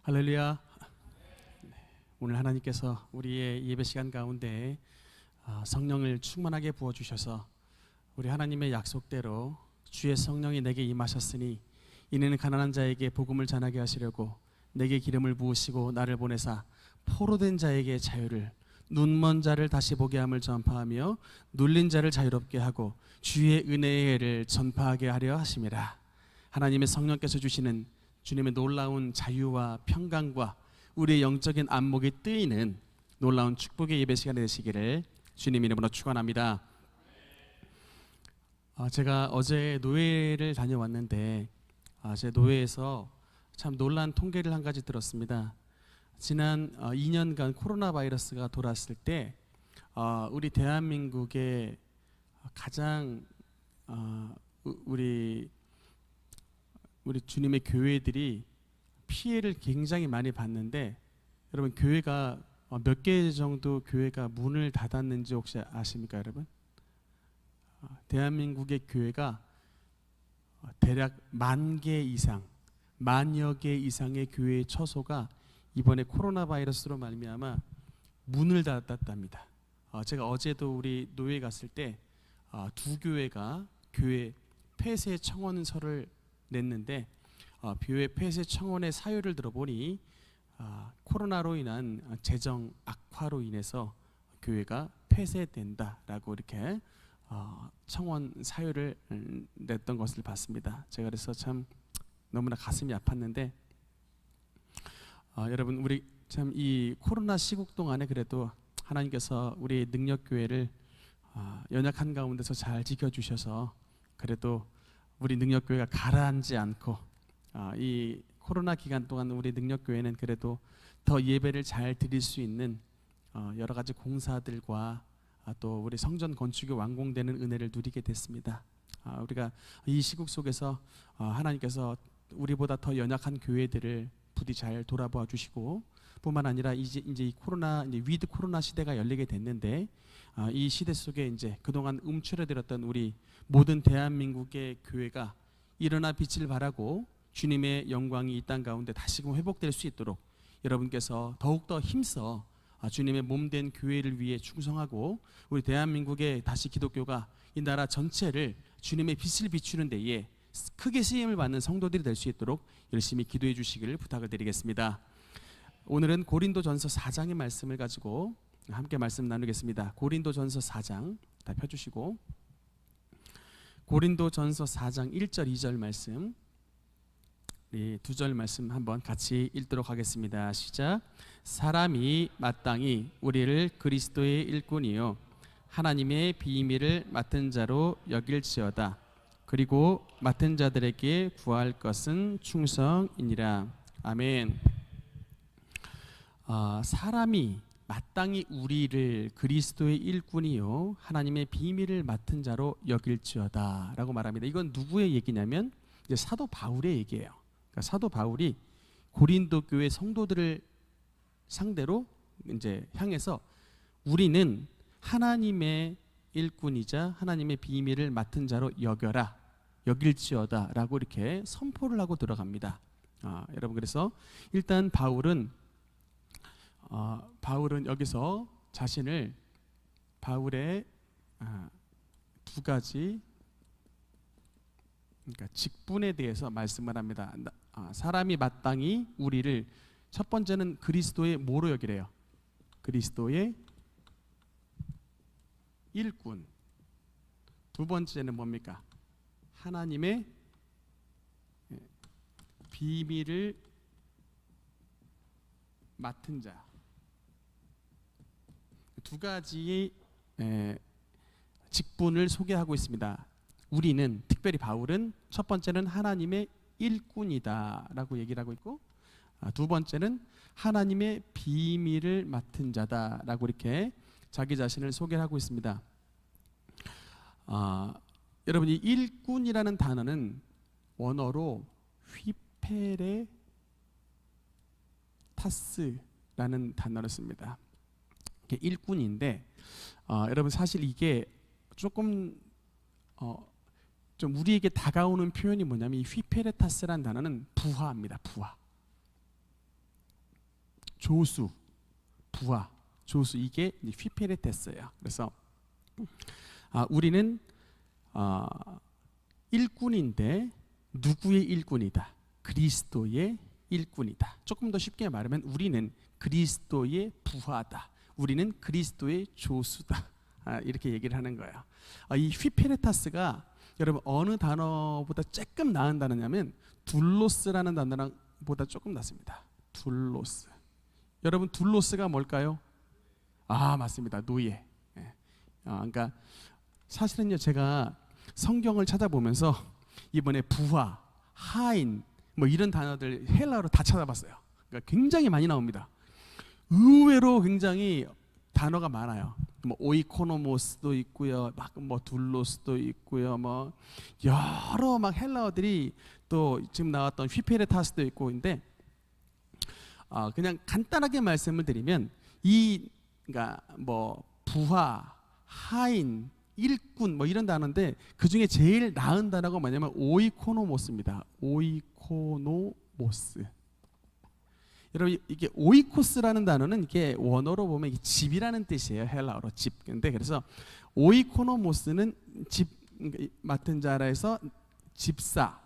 할렐루야. 오늘 하나님께서 우리의 예배 시간 가운데 성령을 충만하게 부어주셔서 우리 하나님의 약속대로 주의 성령이 내게 임하셨으니 이는 가난한 자에게 복음을 전하게 하시려고 내게 기름을 부으시고 나를 보내사 포로된 자에게 자유를, 눈먼 자를 다시 보게 함을 전파하며 눌린 자를 자유롭게 하고 주의 은혜의 해를 전파하게 하려 하심이라. 하나님의 성령께서 주시는 주님의 놀라운 자유와 평강과 우리의 영적인 안목이 뜨이는 놀라운 축복의 예배 시간이 되시기를 주님 이름으로 축원합니다. 제가 어제 노예를 다녀왔는데 제 노예에서 참 놀라운 통계를 한 가지 들었습니다. 지난 2년간 코로나 바이러스가 돌았을 때 우리 대한민국의 가장 우리 주님의 교회들이 피해를 굉장히 많이 봤는데, 여러분 교회가 몇 개 정도 교회가 문을 닫았는지 혹시 아십니까 여러분? 대한민국의 교회가 대략 10,000개 이상, 10,000여 개 이상의 교회의 처소가 이번에 코로나 바이러스로 말미암아 문을 닫았답니다. 제가 어제도 우리 노예 갔을 때 두 교회가 교회 폐쇄 청원서를 냈는데 교회 폐쇄 청원의 사유를 들어보니 코로나로 인한 재정 악화로 인해서 교회가 폐쇄된다라고 이렇게 청원 사유를 냈던 것을 봤습니다. 제가 그래서 참 너무나 가슴이 아팠는데 여러분 우리 참 이 코로나 시국 동안에 그래도 하나님께서 우리 능력교회를 연약한 가운데서 잘 지켜주셔서 그래도 우리 능력교회가 가라앉지 않고 이 코로나 기간 동안 우리 능력교회는 그래도 더 예배를 잘 드릴 수 있는 여러 가지 공사들과 또 우리 성전 건축이 완공되는 은혜를 누리게 됐습니다. 우리가 이 시국 속에서 하나님께서 우리보다 더 연약한 교회들을 부디 잘 돌아보아 주시고, 뿐만 아니라 이제 이 코로나 위드 코로나 시대가 열리게 됐는데 이 시대 속에 이제 그동안 움츠러들었던 우리 모든 대한민국의 교회가 일어나 빛을 발하고 주님의 영광이 이 땅 가운데 다시금 회복될 수 있도록 여러분께서 더욱더 힘써 주님의 몸된 교회를 위해 충성하고 우리 대한민국의 다시 기독교가 이 나라 전체를 주님의 빛을 비추는 데에 크게 쓰임을 받는 성도들이 될 수 있도록 열심히 기도해 주시기를 부탁을 드리겠습니다. 오늘은 고린도전서 4장의 말씀을 가지고 함께 말씀 나누겠습니다. 고린도전서 4장 다 펴주시고, 고린도전서 4장 1절 2절 말씀, 두 절 말씀 한번 같이 읽도록 하겠습니다. 시작. 사람이 마땅히 우리를 그리스도의 일꾼이요 하나님의 비밀을 맡은 자로 여길지어다. 그리고 맡은 자들에게 구할 것은 충성이니라. 아멘. 사람이 마땅히 우리를 그리스도의 일꾼이요 하나님의 비밀을 맡은 자로 여길지어다 라고 말합니다. 이건 누구의 얘기냐면 이제 사도 바울의 얘기예요. 그러니까 사도 바울이 고린도 교회 성도들을 상대로 이제 향해서 우리는 하나님의 일꾼이자 하나님의 비밀을 맡은 자로 여길지어다 라고 이렇게 선포를 하고 들어갑니다. 여러분 그래서 일단 바울은 여기서 자신을 바울의 두 가지 그러니까 직분에 대해서 말씀을 합니다. 사람이 마땅히 우리를 첫 번째는 그리스도의 뭐로 여기래요? 그리스도의 일꾼. 두 번째는 뭡니까? 하나님의 비밀을 맡은 자. 두 가지의 직분을 소개하고 있습니다. 우리는 특별히 바울은 첫 번째는 하나님의 일꾼이다 라고 얘기를 하고 있고, 두 번째는 하나님의 비밀을 맡은 자다 라고 이렇게 자기 자신을 소개를 하고 있습니다. 여러분 이 일꾼이라는 단어는 원어로 휘페레타스라는 단어를 씁니다. 이게 일꾼인데 여러분 사실 이게 조금 좀 우리에게 다가오는 표현이 뭐냐면 이 휘페레타스라는 단어는 부하입니다. 부하. 조수, 부하, 조수, 이게 휘페레테스예요. 그래서 우리는 일꾼인데 누구의 일꾼이다? 그리스도의 일꾼이다. 조금 더 쉽게 말하면 우리는 그리스도의 부하다. 우리는 그리스도의 조수다. 이렇게 얘기를 하는 거예요. 이 휘페레타스가 여러분 어느 단어보다 조금 나은 단어냐면 둘로스라는 단어보다 조금 낫습니다. 둘로스. 여러분 둘로스가 뭘까요? 맞습니다. 노예. 그러니까 사실은요, 제가 성경을 찾아보면서 이번에 부하, 하인 뭐 이런 단어들 헬라어로 다 찾아봤어요. 그러니까 굉장히 많이 나옵니다. 의외로 굉장히 단어가 많아요. 뭐 오이코노모스도 있고요, 막 뭐 둘로스도 있고요, 뭐 여러 막 헬라어들이 또 지금 나왔던 휘페레타스도 있고 있는데 그냥 간단하게 말씀을 드리면 그러니까 뭐 부하, 하인, 일꾼 뭐 이런 단어인데 그 중에 제일 나은 단어가 뭐냐면 오이코노모스입니다. 오이코노모스. 여러분 이게 오이코스라는 단어는 이게 원어로 보면 이게 집이라는 뜻이에요. 헬라어로 집. 근데 그래서 오이코노모스는 집 맡은 자라에서 집사.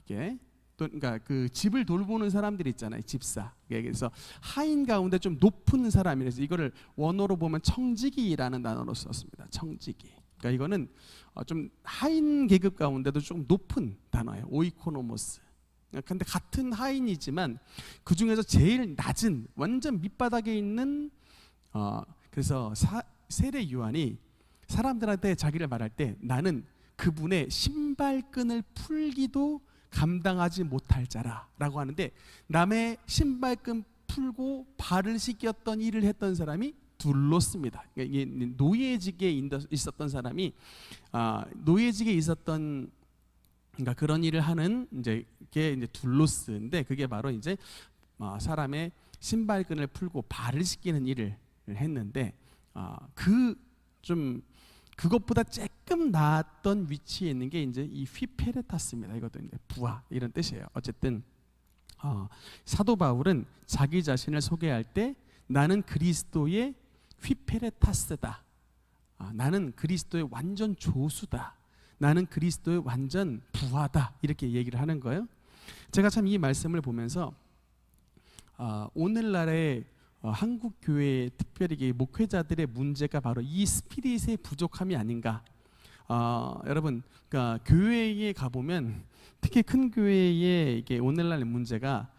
이게 또 그러니까 그 집을 돌보는 사람들 있잖아요. 집사. 그래서 하인 가운데 좀 높은 사람이라서 이거를 원어로 보면 청지기라는 단어로 썼습니다. 청지기. 그러니까 이거는 좀 하인 계급 가운데도 좀 높은 단어예요. 오이코노모스. 근데 같은 하인이지만 그 중에서 제일 낮은 완전 밑바닥에 있는 그래서 세례 요한이 사람들한테 자기를 말할 때 나는 그분의 신발끈을 풀기도 감당하지 못할 자라라고 하는데 남의 신발끈 풀고 발을 씻겼던 일을 했던 사람이 둘로스입니다. 그러니까 이게 노예직에 있었던 사람이 노예직에 있었던 그러니까 그런 일을 하는 게 이제 둘로스인데 그게 바로 이제 사람의 신발끈을 풀고 발을 씻기는 일을 했는데 그것보다 조금 나았던 위치에 있는 게 이제 이 휘페레타스입니다. 이것도 이제 부하 이런 뜻이에요. 어쨌든 사도 바울은 자기 자신을 소개할 때 나는 그리스도의 휘페레타스다. 나는 그리스도의 완전 조수다. 나는 그리스도의 완전 부하다. 이렇게 얘기를 하는 거예요. 제가 참 이 말씀을 보면서 오늘날의 한국 교회 특별히 목회자들의 문제가 바로 이 스피릿의 부족함이 아닌가. 여러분, 그러니까 교회에 가보면 특히 큰 교회에 이게 오늘날의 문제가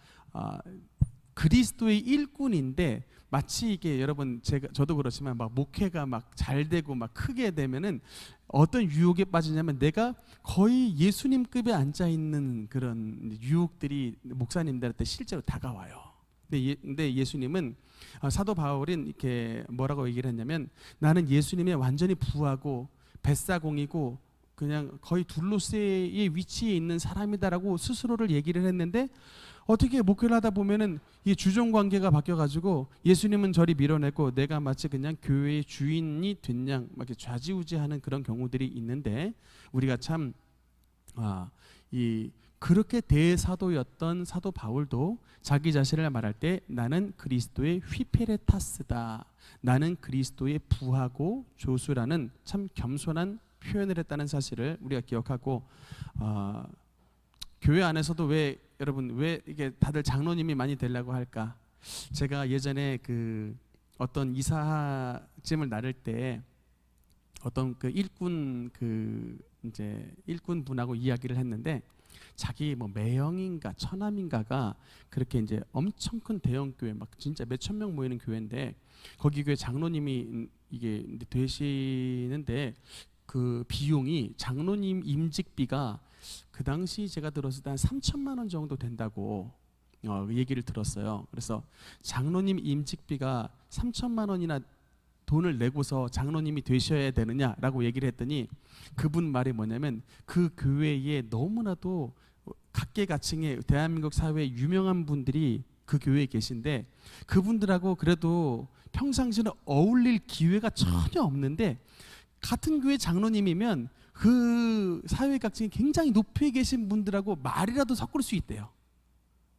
그리스도의 일꾼인데 마치 이게 여러분 저도 그렇지만 막 목회가 막 잘 되고 막 크게 되면은 어떤 유혹에 빠지냐면 내가 거의 예수님급에 앉아 있는 그런 유혹들이 목사님들한테 실제로 다가와요. 근데 예수님은 사도 바울은 이렇게 뭐라고 얘기를 했냐면 나는 예수님의 완전히 부하고 뱃사공이고 그냥 거의 둘로스의 위치에 있는 사람이다라고 스스로를 얘기를 했는데 어떻게 목회를 하다 보면은 이 주종 관계가 바뀌어가지고 예수님은 저리 밀어내고 내가 마치 그냥 교회의 주인이 된 양 막 이렇게 좌지우지하는 그런 경우들이 있는데 우리가 참 그렇게 대사도였던 사도 바울도 자기 자신을 말할 때 나는 그리스도의 휘페레타스다. 나는 그리스도의 부하고 조수라는 참 겸손한 표현을 했다는 사실을 우리가 기억하고 교회 안에서도 왜 이게 다들 장로님이 많이 되려고 할까? 제가 예전에 그 어떤 이사짐을 나를 때 어떤 그 일꾼 일꾼 분하고 이야기를 했는데 자기 뭐 매형인가 처남인가가 그렇게 이제 엄청 큰 대형 교회 막 진짜 몇천 명 모이는 교회인데 거기 교회 장로님이 이게 되시는데 그 비용이 장로님 임직비가 그 당시 제가 들었을 때 한 3천만 원 정도 된다고 얘기를 들었어요. 그래서 장로님 임직비가 3천만 원이나 돈을 내고서 장로님이 되셔야 되느냐라고 얘기를 했더니 그분 말이 뭐냐면 그 교회에 너무나도 각계각층의 대한민국 사회에 유명한 분들이 그 교회에 계신데 그분들하고 그래도 평상시에 어울릴 기회가 전혀 없는데 같은 교회 장로님이면 그 사회 각층에 굉장히 높이 계신 분들하고 말이라도 섞을 수 있대요.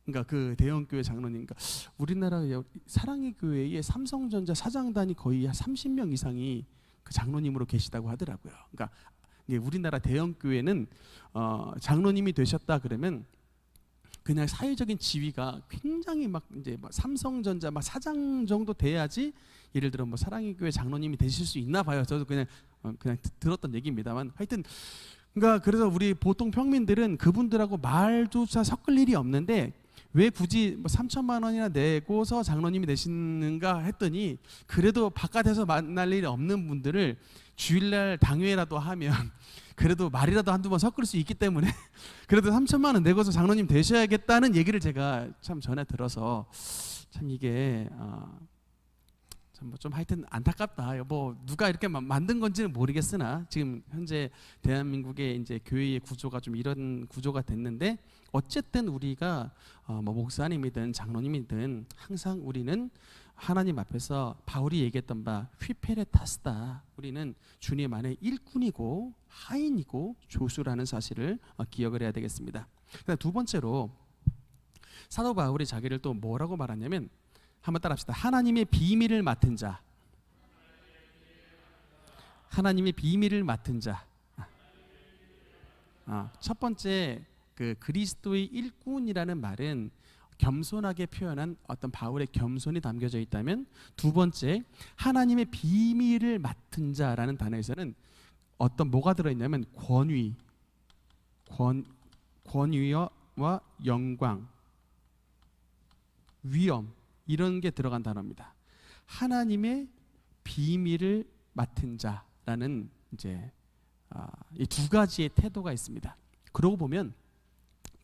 그러니까 그 대형교회 장로님, 그러니까 우리나라 사랑의 교회의 삼성전자 사장단이 거의 30명 이상이 그 장로님으로 계시다고 하더라고요. 그러니까 우리나라 대형교회는 장로님이 되셨다 그러면 그냥 사회적인 지위가 굉장히 막 이제 삼성전자 막 사장 정도 돼야지, 예를 들어 뭐 사랑의 교회 장로님이 되실 수 있나 봐요. 저도 그냥 들었던 얘기입니다만, 하여튼 그러니까 그래서 우리 보통 평민들은 그분들하고 말조차 섞을 일이 없는데 왜 굳이 뭐 3천만 원이나 내고서 장로님이 되시는가 했더니, 그래도 바깥에서 만날 일이 없는 분들을 주일날 당회라도 하면 그래도 말이라도 한두 번 섞을 수 있기 때문에 그래도 3천만 원 내고서 장로님 되셔야겠다는 얘기를 제가 참 전에 들어서, 참 이게 참 뭐 좀 하여튼 안타깝다. 뭐 누가 이렇게 만든 건지는 모르겠으나 지금 현재 대한민국의 이제 교회의 구조가 좀 이런 구조가 됐는데, 어쨌든 우리가 뭐 목사님이든 장로님이든 항상 우리는 하나님 앞에서 바울이 얘기했던 바 휘페레타스다. 우리는 주님 안에 일꾼이고 하인이고 조수라는 사실을 기억을 해야 되겠습니다. 두 번째로 사도 바울이 자기를 또 뭐라고 말하냐면, 한번 따라합시다. 하나님의 비밀을 맡은 자. 하나님의 비밀을 맡은 자. 첫 번째 그 그리스도의 일꾼이라는 말은 겸손하게 표현한 어떤 바울의 겸손이 담겨져 있다면, 두 번째 하나님의 비밀을 맡은 자라는 단어에서는 어떤 뭐가 들어있냐면 권위와 영광, 위엄, 이런 게 들어간 단어입니다. 하나님의 비밀을 맡은 자라는 이제 이 두 가지의 태도가 있습니다. 그러고 보면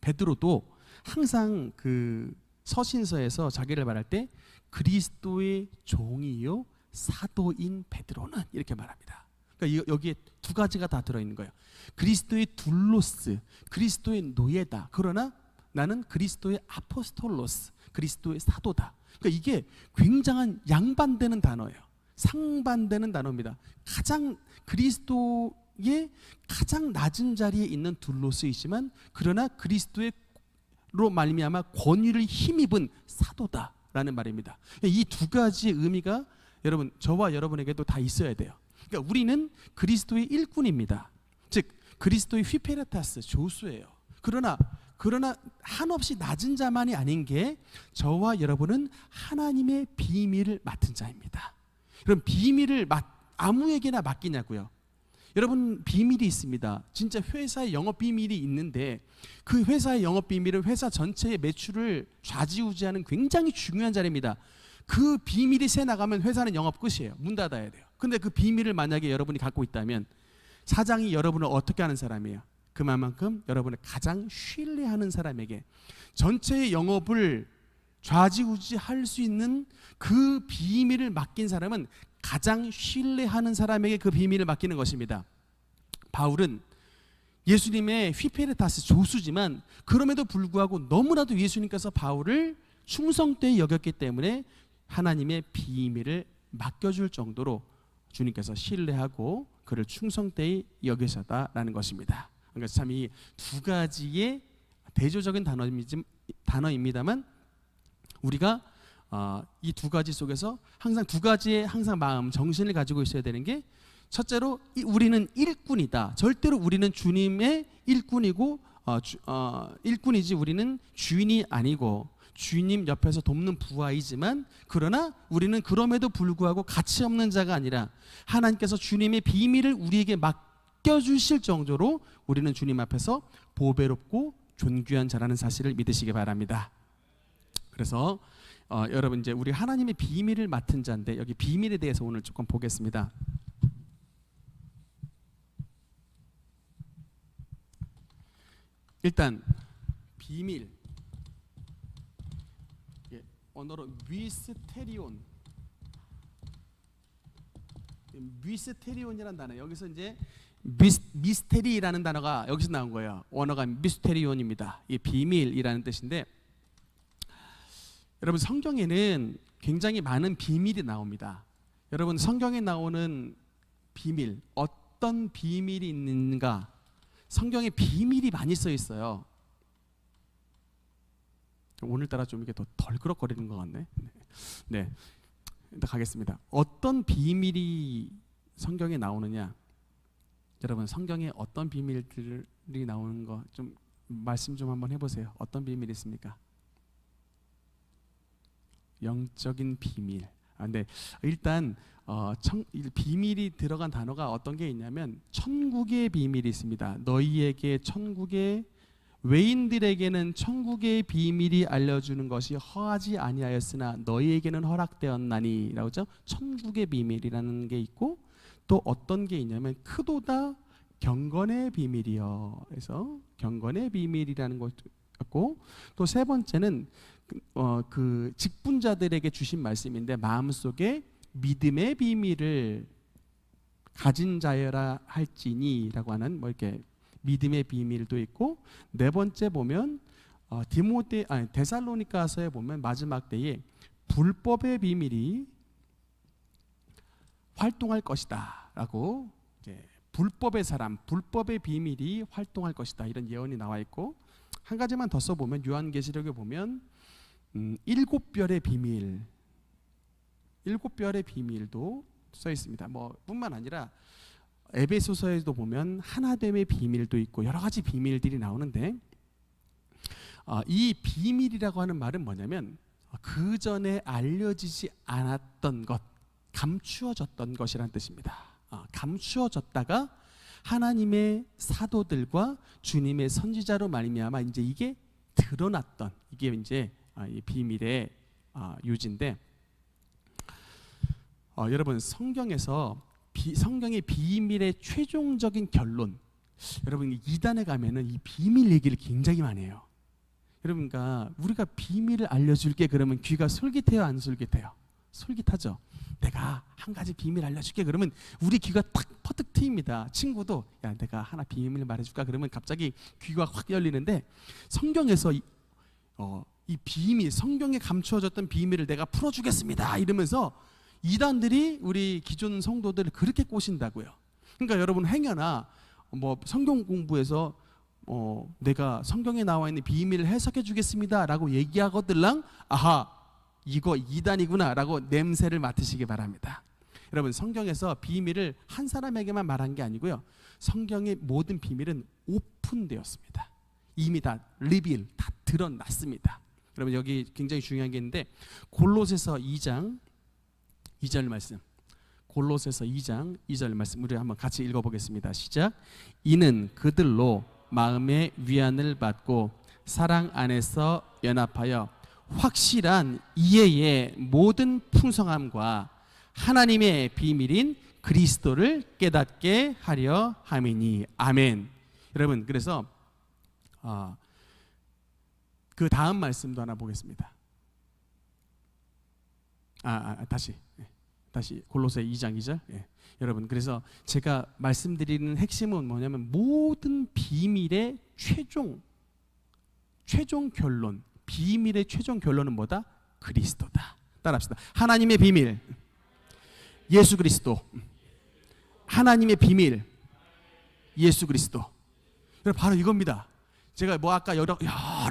베드로도 항상 그 서신서에서 자기를 말할 때 그리스도의 종이요 사도인 베드로는 이렇게 말합니다. 그러니까 여기에 두 가지가 다 들어있는 거예요. 그리스도의 둘로스, 그리스도의 노예다. 그러나 나는 그리스도의 아포스톨로스, 그리스도의 사도다. 그러니까 이게 굉장한 양반되는 단어예요. 상반되는 단어입니다. 그리스도의 가장 낮은 자리에 있는 둘로스이지만, 그러나 그리스도로 말미암아 권위를 힘입은 사도다라는 말입니다. 이 두 가지의 의미가 여러분, 저와 여러분에게도 다 있어야 돼요. 그러니까 우리는 그리스도의 일꾼입니다. 즉 그리스도의 휘페레타스, 조수예요. 그러나 한없이 낮은 자만이 아닌 게, 저와 여러분은 하나님의 비밀을 맡은 자입니다. 그럼 비밀을 아무에게나 맡기냐고요? 여러분, 비밀이 있습니다. 진짜 회사의 영업 비밀이 있는데, 그 회사의 영업 비밀은 회사 전체의 매출을 좌지우지하는 굉장히 중요한 자리입니다. 그 비밀이 새 나가면 회사는 영업 끝이에요. 문 닫아야 돼요. 근데 그 비밀을 만약에 여러분이 갖고 있다면, 사장이 여러분을 어떻게 하는 사람이에요? 그만큼 여러분을 가장 신뢰하는 사람에게, 전체의 영업을 좌지우지할 수 있는 그 비밀을 맡긴 사람은 가장 신뢰하는 사람에게 그 비밀을 맡기는 것입니다. 바울은 예수님의 휘페레타스 조수지만, 그럼에도 불구하고 너무나도 예수님께서 바울을 충성되이 여겼기 때문에 하나님의 비밀을 맡겨줄 정도로 주님께서 신뢰하고 그를 충성되이 여기셨다라는 것입니다. 그러니까 참 이 두 가지의 대조적인 단어입니다만, 우리가 이 두 가지 속에서 항상 두 가지의 마음, 정신을 가지고 있어야 되는 게, 첫째로 우리는 일꾼이다. 절대로 우리는 주님의 일꾼이고 일꾼이지 우리는 주인이 아니고 주님 옆에서 돕는 부하이지만, 그러나 우리는 그럼에도 불구하고 가치 없는 자가 아니라 하나님께서 주님의 비밀을 우리에게 맡겨주실 정도로 우리는 주님 앞에서 보배롭고 존귀한 자라는 사실을 믿으시기 바랍니다. 그래서 여러분, 이제 우리 하나님의 비밀을 맡은 자인데, 여기 비밀에 대해서 오늘 조금 보겠습니다. 일단 비밀, 언어로 미스테리온이라는 단어, 여기서 이제 미스테리라는 단어가 여기서 나온 거예요. 언어가 미스테리온입니다. 이 비밀이라는 뜻인데, 여러분, 성경에는 굉장히 많은 비밀이 나옵니다. 여러분, 성경에 나오는 비밀, 어떤 비밀이 있는가? 성경에 비밀이 많이 써 있어요. 오늘따라 좀 이게 더 덜그럭거리는 것 같네. 네, 일단 가겠습니다. 어떤 비밀이 성경에 나오느냐? 여러분, 성경에 어떤 비밀들이 나오는 거 좀 말씀 좀 한번 해보세요. 어떤 비밀이 있습니까? 영적인 비밀. 근데 일단 비밀이 들어간 단어가 어떤 게 있냐면 천국의 비밀이 있습니다. 너희에게 천국의 외인들에게는 천국의 비밀이 알려주는 것이 허하지 아니하였으나 너희에게는 허락되었나니라고 하죠. 천국의 비밀이라는 게 있고 또 어떤 게 있냐면 크도다 경건의 비밀이요. 그래서 경건의 비밀이라는 것도 있고 또 세 번째는 그 직분자들에게 주신 말씀인데 마음속에 믿음의 비밀을 가진 자여라 할지니라고 하는 뭐 이렇게 믿음의 비밀도 있고 네 번째 보면 데살로니가서에 보면 마지막 때에 불법의 비밀이 활동할 것이다라고 이제 불법의 사람, 불법의 비밀이 활동할 것이다 이런 예언이 나와 있고 한 가지만 더 써보면 요한계시록에 보면 일곱 별의 비밀, 일곱 별의 비밀도 써 있습니다. 뭐 뿐만 아니라 에베소서에도 보면 하나됨의 비밀도 있고 여러 가지 비밀들이 나오는데 이 비밀이라고 하는 말은 뭐냐면 그 전에 알려지지 않았던 것, 감추어졌던 것이라는 뜻입니다. 감추어졌다가 하나님의 사도들과 주님의 선지자로 말미암아 이제 이게 드러났던 이게 이제 이 비밀의 유지인데 여러분 성경에서 성경의 비밀의 최종적인 결론 여러분 이단에 가면은 이 비밀 얘기를 굉장히 많이 해요. 여러분 그러니까 우리가 비밀을 알려줄게 그러면 귀가 솔깃해요 안 솔깃해요? 솔깃하죠. 내가 한 가지 비밀 알려줄게 그러면 우리 귀가 탁 퍼뜩 트입니다. 친구도 야 내가 하나 비밀 말해줄까 그러면 갑자기 귀가 확 열리는데 성경에서 이 비밀 성경에 감추어졌던 비밀을 내가 풀어주겠습니다 이러면서 이단들이 우리 기존 성도들을 그렇게 꼬신다고요. 그러니까 여러분 행여나 뭐 성경 공부에서 내가 성경에 나와 있는 비밀을 해석해 주겠습니다 라고 얘기하거들랑 아하 이거 이단이구나 라고 냄새를 맡으시기 바랍니다. 여러분 성경에서 비밀을 한 사람에게만 말한 게 아니고요 성경의 모든 비밀은 오픈되었습니다. 이미 다 리빌 다 드러났습니다. 여러분 여기 굉장히 중요한 게 있는데 골로새서 2장 2절 말씀, 골로새서 2장 2절 말씀 우리 한번 같이 읽어보겠습니다. 시작. 이는 그들로 마음의 위안을 받고 사랑 안에서 연합하여 확실한 이해의 모든 풍성함과 하나님의 비밀인 그리스도를 깨닫게 하려 함이니 아멘. 여러분 그래서 그 다음 말씀도 하나 보겠습니다. 다시 골로새 2장 2절. 여러분 그래서 제가 말씀드리는 핵심은 뭐냐면 모든 비밀의 최종 결론, 비밀의 최종 결론은 뭐다? 그리스도다. 따라합시다. 하나님의 비밀, 예수 그리스도. 하나님의 비밀, 예수 그리스도. 여러분 바로 이겁니다. 제가 뭐 아까 여러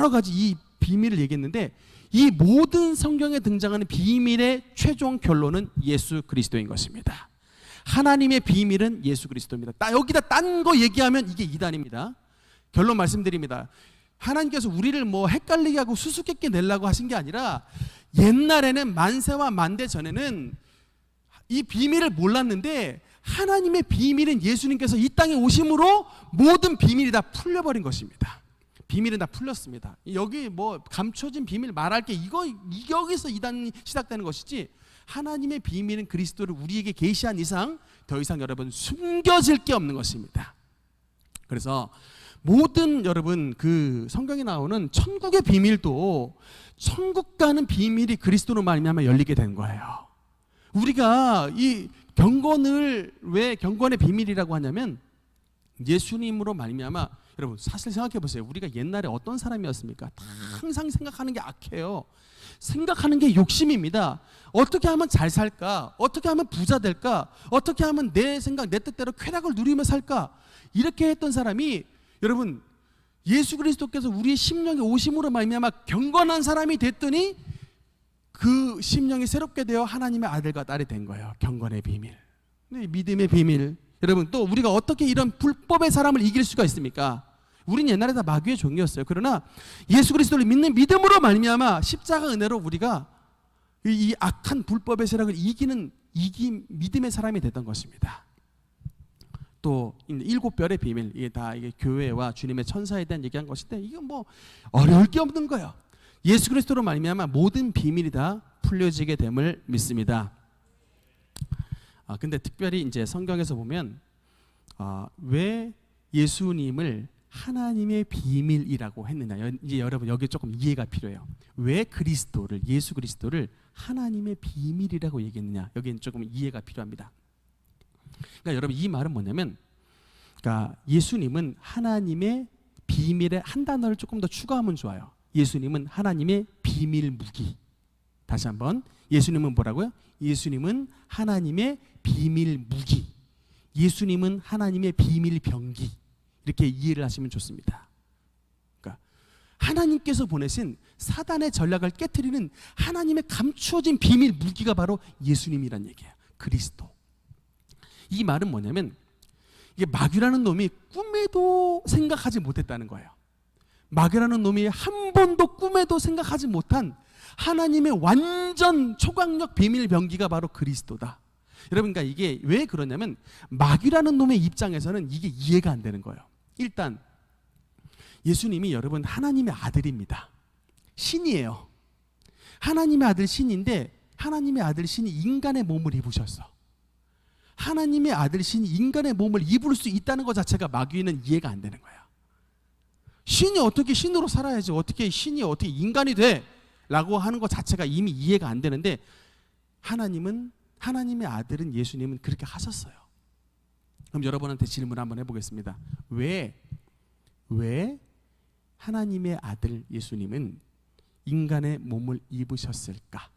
가지 이 비밀을 얘기했는데 이 모든 성경에 등장하는 비밀의 최종 결론은 예수 그리스도인 것입니다. 하나님의 비밀은 예수 그리스도입니다. 여기다 딴 거 얘기하면 이게 이단입니다. 결론 말씀드립니다. 하나님께서 우리를 뭐 헷갈리게 하고 수수께끼 내려고 하신 게 아니라 옛날에는 만세와 만대 전에는 이 비밀을 몰랐는데 하나님의 비밀은 예수님께서 이 땅에 오심으로 모든 비밀이 다 풀려버린 것입니다. 비밀은 다 풀렸습니다. 여기 뭐 감춰진 비밀 말할 게 여기서 이단이 시작되는 것이지 하나님의 비밀은 그리스도를 우리에게 계시한 이상 더 이상 여러분 숨겨질 게 없는 것입니다. 그래서 모든 여러분 그 성경에 나오는 천국의 비밀도 천국 가는 비밀이 그리스도로 말미암아 열리게 된 거예요. 우리가 이 경건을 왜 경건의 비밀이라고 하냐면 예수님으로 말미암아 여러분 사실 생각해 보세요. 우리가 옛날에 어떤 사람이었습니까? 항상 생각하는 게 악해요. 생각하는 게 욕심입니다. 어떻게 하면 잘 살까? 어떻게 하면 부자 될까? 어떻게 하면 내 생각 내 뜻대로 쾌락을 누리며 살까? 이렇게 했던 사람이 여러분 예수 그리스도께서 우리의 심령에 오심으로 말미암아 경건한 사람이 됐더니 그 심령이 새롭게 되어 하나님의 아들과 딸이 된 거예요. 경건의 비밀, 믿음의 비밀. 여러분, 또 우리가 어떻게 이런 불법의 사람을 이길 수가 있습니까? 우린 옛날에 다 마귀의 종이었어요. 그러나 예수 그리스도를 믿는 믿음으로 말미암아 십자가 은혜로 우리가 이 악한 불법의 세력을 이기는 믿음의 사람이 됐던 것입니다. 또 일곱 별의 비밀, 이게 다 이게 교회와 주님의 천사에 대한 얘기한 것인데, 이건 뭐 어려울 게 없는 거예요. 예수 그리스도로 말미암아 모든 비밀이 다 풀려지게 됨을 믿습니다. 근데 특별히 이제 성경에서 보면 왜 예수님을 하나님의 비밀이라고 했느냐, 이제 여러분 여기 조금 이해가 필요해요. 왜 예수 그리스도를 하나님의 비밀이라고 얘기했느냐, 여기는 조금 이해가 필요합니다. 그러니까 여러분, 이 말은 뭐냐면, 그러니까 예수님은 하나님의 비밀에 한 단어를 조금 더 추가하면 좋아요. 예수님은 하나님의 비밀 무기. 다시 한번, 예수님은 뭐라고요? 예수님은 하나님의 비밀 무기. 예수님은 하나님의 비밀 병기. 이렇게 이해를 하시면 좋습니다. 그러니까 하나님께서 보내신 사단의 전략을 깨트리는 하나님의 감추어진 비밀 무기가 바로 예수님이란 얘기예요. 그리스도. 이 말은 뭐냐면, 이게 마귀라는 놈이 꿈에도 생각하지 못했다는 거예요. 마귀라는 놈이 한 번도 꿈에도 생각하지 못한 하나님의 완전 초강력 비밀 병기가 바로 그리스도다. 여러분, 그러니까 이게 왜 그러냐면, 마귀라는 놈의 입장에서는 이게 이해가 안 되는 거예요. 일단 예수님이 여러분 하나님의 아들입니다. 신이에요. 하나님의 아들 신인데, 하나님의 아들 신이 인간의 몸을 입으셨어. 하나님의 아들 신이 인간의 몸을 입을 수 있다는 것 자체가 마귀는 이해가 안 되는 거야. 신이 어떻게 신으로 살아야지, 어떻게 신이 어떻게 인간이 돼? 라고 하는 것 자체가 이미 이해가 안 되는데, 하나님의 아들은 예수님은 그렇게 하셨어요. 그럼 여러분한테 질문 한번 해보겠습니다. 왜 하나님의 아들 예수님은 인간의 몸을 입으셨을까?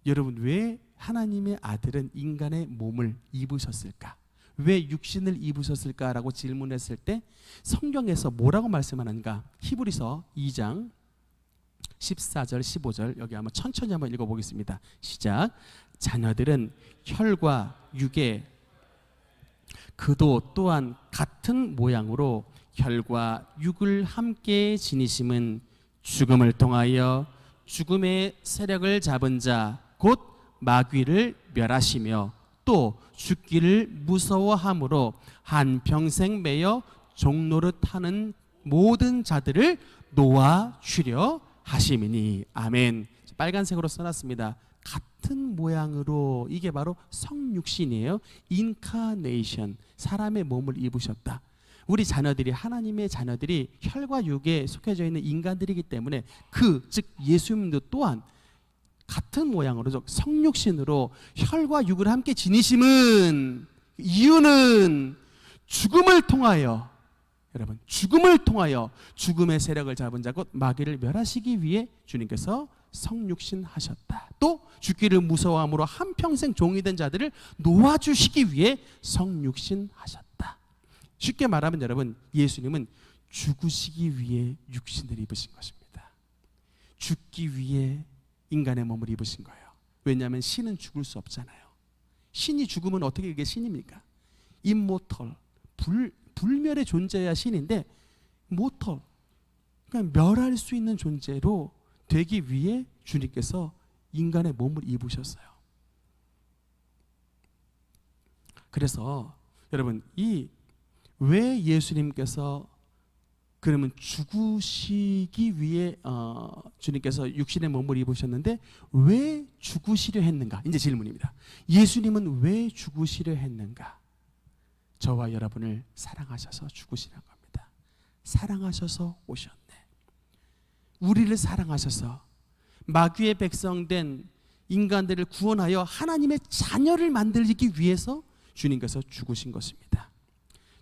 여러분, 왜 하나님의 아들은 인간의 몸을 입으셨을까? 왜 육신을 입으셨을까라고 질문했을 때 성경에서 뭐라고 말씀하는가? 히브리서 2장 14절 15절 여기 한번 천천히 한번 읽어보겠습니다. 시작. 자녀들은 혈과 육의 그도 또한 같은 모양으로 혈과 육을 함께 지니심은 죽음을 통하여 죽음의 세력을 잡은 자 곧 마귀를 멸하시며 또 죽기를 무서워함으로 한평생 매여 종노릇하는 모든 자들을 놓아주려 하심이니. 아멘. 빨간색으로 써놨습니다. 같은 모양으로, 이게 바로 성육신이에요. 인카네이션, 사람의 몸을 입으셨다. 우리 자녀들이, 하나님의 자녀들이 혈과 육에 속해져 있는 인간들이기 때문에 즉 예수님도 또한 같은 모양으로 성육신으로 혈과 육을 함께 지니심은, 이유는 죽음을 통하여, 여러분 죽음을 통하여 죽음의 세력을 잡은 자 곧 마귀를 멸하시기 위해 주님께서 성육신 하셨다. 또 죽기를 무서워함으로 한평생 종이 된 자들을 놓아주시기 위해 성육신 하셨다. 쉽게 말하면 여러분, 예수님은 죽으시기 위해 육신을 입으신 것입니다. 죽기 위해 인간의 몸을 입으신 거예요. 왜냐하면 신은 죽을 수 없잖아요. 신이 죽으면 어떻게 그게 신입니까? 임모털, 불멸의 존재야 신인데, 모털, 그러니까 멸할 수 있는 존재로 되기 위해 주님께서 인간의 몸을 입으셨어요. 그래서 여러분, 왜 예수님께서 그러면 죽으시기 위해 주님께서 육신의 몸을 입으셨는데 왜 죽으시려 했는가? 이제 질문입니다. 예수님은 왜 죽으시려 했는가? 저와 여러분을 사랑하셔서 죽으시는 겁니다. 사랑하셔서 오셨네. 우리를 사랑하셔서 마귀의 백성된 인간들을 구원하여 하나님의 자녀를 만들기 위해서 주님께서 죽으신 것입니다.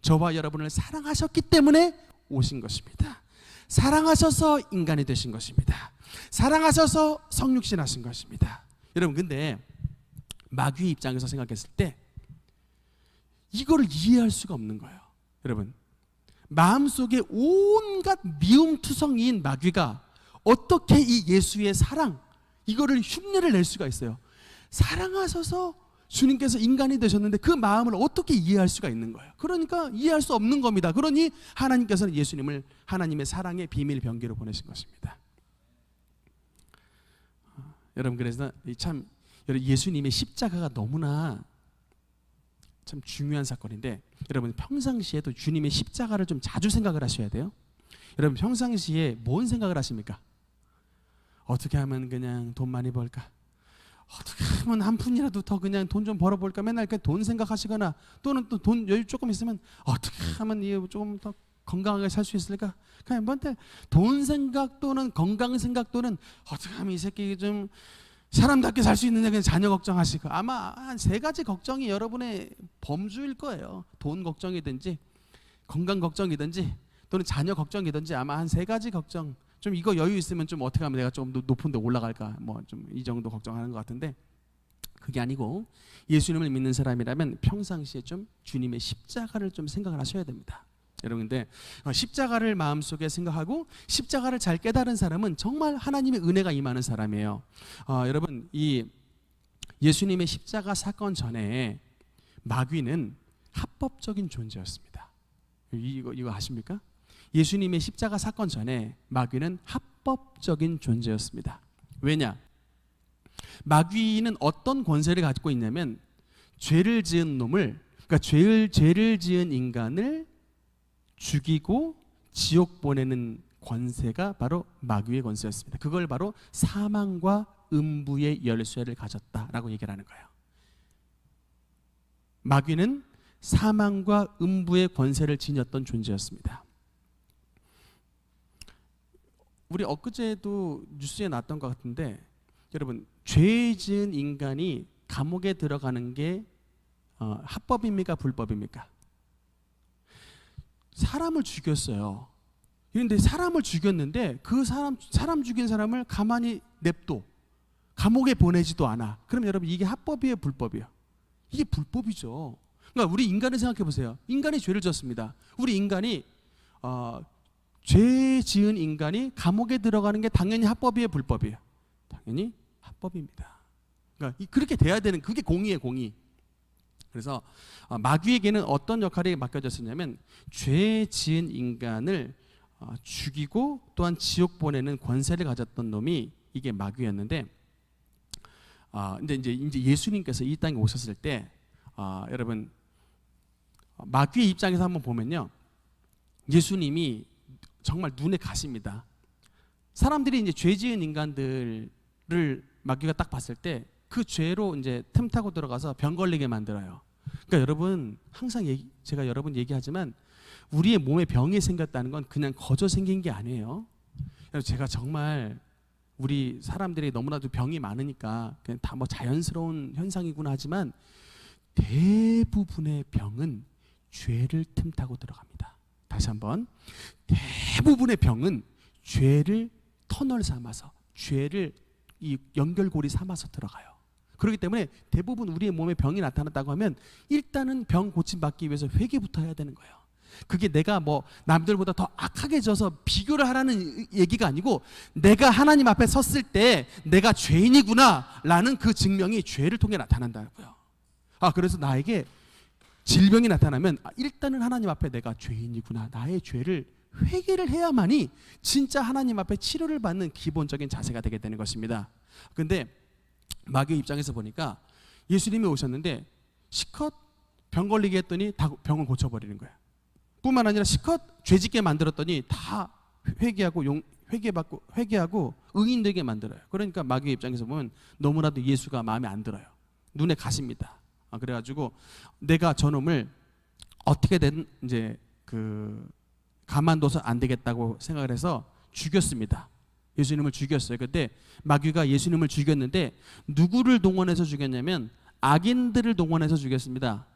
저와 여러분을 사랑하셨기 때문에 오신 것입니다. 사랑하셔서 인간이 되신 것입니다. 사랑하셔서 성육신 하신 것입니다. 여러분, 근데 마귀의 입장에서 생각했을 때 이거를 이해할 수가 없는 거예요. 여러분, 마음속에 온갖 미움투성이인 마귀가 어떻게 이 예수의 사랑, 이거를 흉내를 낼 수가 있어요. 사랑하셔서 주님께서 인간이 되셨는데 그 마음을 어떻게 이해할 수가 있는 거예요? 그러니까 이해할 수 없는 겁니다. 그러니 하나님께서는 예수님을 하나님의 사랑의 비밀 병기로 보내신 것입니다. 여러분, 그래서 참 예수님의 십자가가 너무나 참 중요한 사건인데, 여러분 평상시에도 주님의 십자가를 좀 자주 생각을 하셔야 돼요. 여러분 평상시에 뭔 생각을 하십니까? 어떻게 하면 그냥 돈 많이 벌까? 어떻게 하면 한 푼이라도 더 그냥 돈 좀 벌어볼까? 맨날 그냥 돈 생각하시거나, 또는 또 돈 여유 조금 있으면 어떻게 하면 조금 더 건강하게 살 수 있을까? 그냥 뭔데 돈 생각 또는 건강 생각 또는 어떻게 하면 이 새끼 좀 사람답게 살 수 있느냐, 그냥 자녀 걱정하시고, 아마 한 3가지 걱정이 여러분의 범주일 거예요. 돈 걱정이든지 건강 걱정이든지 또는 자녀 걱정이든지 아마 한 3가지 걱정. 좀 이거 여유 있으면 좀 어떻게 하면 내가 좀 높은 데 올라갈까, 뭐 좀 이 정도 걱정하는 것 같은데, 그게 아니고 예수님을 믿는 사람이라면 평상시에 좀 주님의 십자가를 좀 생각을 하셔야 됩니다. 여러분, 근데 십자가를 마음속에 생각하고 십자가를 잘 깨달은 사람은 정말 하나님의 은혜가 임하는 사람이에요. 여러분, 이 예수님의 십자가 사건 전에 마귀는 합법적인 존재였습니다. 이거 아십니까? 예수님의 십자가 사건 전에 마귀는 합법적인 존재였습니다. 왜냐? 마귀는 어떤 권세를 가지고 있냐면, 죄를 지은 놈을, 그러니까 죄를 지은 인간을 죽이고 지옥 보내는 권세가 바로 마귀의 권세였습니다. 그걸 바로 사망과 음부의 열쇠를 가졌다라고 얘기를 하는 거예요. 마귀는 사망과 음부의 권세를 지녔던 존재였습니다. 우리 엊그제도 뉴스에 났던 것 같은데, 여러분 죄 지은 인간이 감옥에 들어가는 게 합법입니까? 불법입니까? 사람을 죽였어요. 그런데 사람을 죽였는데 그 사람 죽인 사람을 가만히 냅둬, 감옥에 보내지도 않아. 그럼 여러분, 이게 합법이에요? 불법이에요? 이게 불법이죠. 그러니까 우리 인간을 생각해 보세요. 인간이 죄를 졌습니다. 우리 인간이 죄 지은 인간이 감옥에 들어가는 게 당연히 합법이에요? 불법이에요? 당연히 합법입니다. 그러니까 그렇게 돼야 되는, 그게 공의예요, 공의. 그래서 마귀에게는 어떤 역할이 맡겨졌었냐면, 죄 지은 인간을 죽이고 또한 지옥 보내는 권세를 가졌던 놈이 이게 마귀였는데, 이제 예수님께서 이 땅에 오셨을 때, 여러분 마귀의 입장에서 한번 보면요, 예수님이 정말 눈에 가십니다. 사람들이 이제 죄 지은 인간들을 마귀가 딱 봤을 때 그 죄로 이제 틈타고 들어가서 병 걸리게 만들어요. 그러니까 여러분, 항상 제가 여러분 얘기하지만, 우리의 몸에 병이 생겼다는 건 그냥 거저 생긴 게 아니에요. 제가 정말 우리 사람들이 너무나도 병이 많으니까 그냥 다 뭐 자연스러운 현상이구나 하지만, 대부분의 병은 죄를 틈타고 들어갑니다. 다시 한번, 대부분의 병은 죄를 터널 삼아서, 죄를 이 연결고리 삼아서 들어가요. 그렇기 때문에 대부분 우리의 몸에 병이 나타났다고 하면 일단은 병 고침받기 위해서 회개부터 해야 되는 거예요. 그게 내가 뭐 남들보다 더 악하게 져서 비교를 하라는 얘기가 아니고, 내가 하나님 앞에 섰을 때 내가 죄인이구나 라는 그 증명이 죄를 통해 나타난다고요. 그래서 나에게 질병이 나타나면 일단은 하나님 앞에 내가 죄인이구나, 나의 죄를 회개를 해야만이 진짜 하나님 앞에 치료를 받는 기본적인 자세가 되게 되는 것입니다. 근데 마귀의 입장에서 보니까, 예수님이 오셨는데 시컷 병 걸리게 했더니 다 병을 고쳐버리는 거예요. 뿐만 아니라 시컷 죄짓게 만들었더니 다 회개하고 의인되게 만들어요. 그러니까 마귀의 입장에서 보면 너무나도 예수가 마음에 안 들어요. 눈에 가십니다. 그래가지고 내가 저놈을 어떻게든 이제 가만둬서 안 되겠다고 생각을 해서 죽였습니다. 예수님을 죽였어요. 그때 마귀가 예수님을 죽였는데 누구를 동원해서 죽였냐면 악인들을 동원해서 죽였습니다.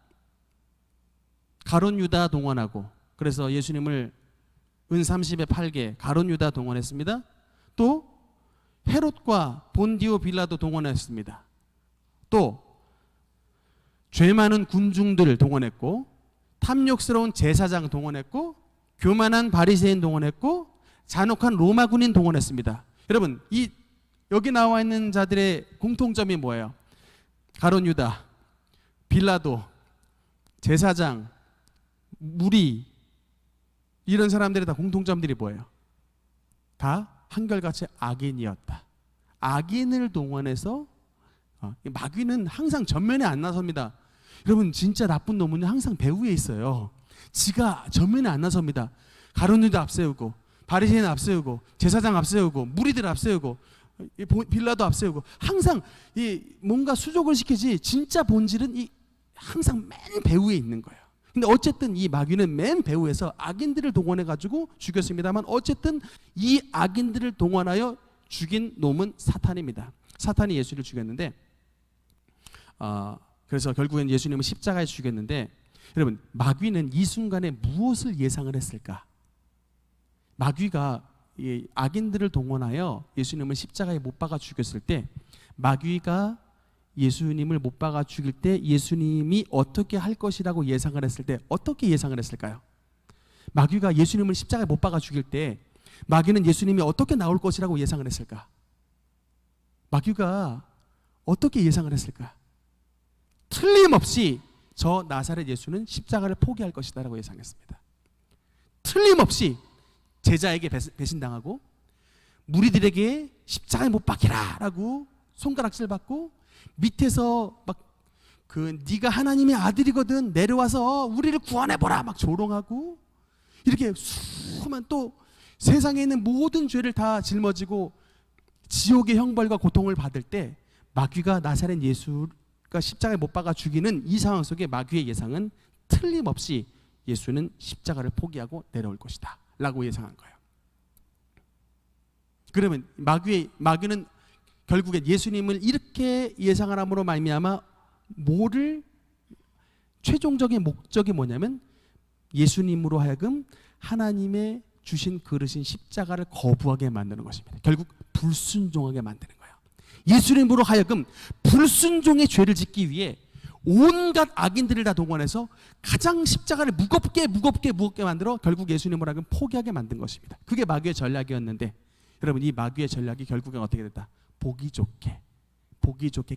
가룟 유다 동원하고, 그래서 예수님을 은 30에 팔게 가룟 유다 동원했습니다. 또 헤롯과 본디오 빌라도 동원했습니다. 또 죄 많은 군중들을 동원했고, 탐욕스러운 제사장 동원했고, 교만한 바리새인 동원했고 잔혹한 로마 군인 동원했습니다. 여러분, 이 여기 나와 있는 자들의 공통점이 뭐예요? 가룟 유다, 빌라도, 제사장, 무리, 이런 사람들의 다 공통점들이 뭐예요? 다 한결같이 악인이었다. 악인을 동원해서 마귀는 항상 전면에 안 나섭니다. 여러분, 진짜 나쁜 놈은 항상 배후에 있어요. 지가 전면에 안 나섭니다. 가룟 유다 앞세우고, 바리새인 앞세우고, 제사장 앞세우고, 무리들 앞세우고, 빌라도 앞세우고, 항상 이 뭔가 수족을 시키지 진짜 본질은 이 항상 맨 배후에 있는 거예요. 근데 어쨌든 이 마귀는 맨 배후에서 악인들을 동원해 가지고 죽였습니다만, 어쨌든 이 악인들을 동원하여 죽인 놈은 사탄입니다. 사탄이 예수를 죽였는데, 그래서 결국엔 예수님은 십자가에 죽였는데, 여러분, 마귀는 이 순간에 무엇을 예상을 했을까? 마귀가 이 악인들을 동원하여 예수님을 십자가에 못 박아 죽였을 때, 마귀가 예수님을 못 박아 죽일 때 예수님이 어떻게 할 것이라고 예상을 했을 때 어떻게 예상을 했을까요? 마귀가 예수님을 십자가에 못 박아 죽일 때 마귀는 예수님이 어떻게 나올 것이라고 예상을 했을까? 마귀가 어떻게 예상을 했을까? 틀림없이 저 나사렛 예수는 십자가를 포기할 것이다 라고 예상했습니다. 틀림없이 제자에게 배신당하고 무리들에게 십자가에 못 박히라 라고 손가락질 받고, 밑에서 막 네가 하나님의 아들이거든 내려와서 우리를 구원해보라 막 조롱하고, 이렇게 수많은 또 세상에 있는 모든 죄를 다 짊어지고 지옥의 형벌과 고통을 받을 때, 마귀가 나사렛 예수가 십자가에 못 박아 죽이는 이 상황 속에 마귀의 예상은 틀림없이 예수는 십자가를 포기하고 내려올 것이다 라고 예상한 거예요. 그러면 마귀는 결국에 예수님을 이렇게 예상을 함으로 말미암아 뭐를, 최종적인 목적이 뭐냐면 예수님으로 하여금 하나님의 주신 그릇인 십자가를 거부하게 만드는 것입니다. 결국 불순종하게 만드는 거예요. 예수님으로 하여금 불순종의 죄를 짓기 위해 온갖 악인들을 다 동원해서 가장 십자가를 무겁게 만들어 결국 예수님으로 하여금 포기하게 만든 것입니다. 그게 마귀의 전략이었는데, 여러분, 이 마귀의 전략이 결국엔 어떻게 됐다? 보기 좋게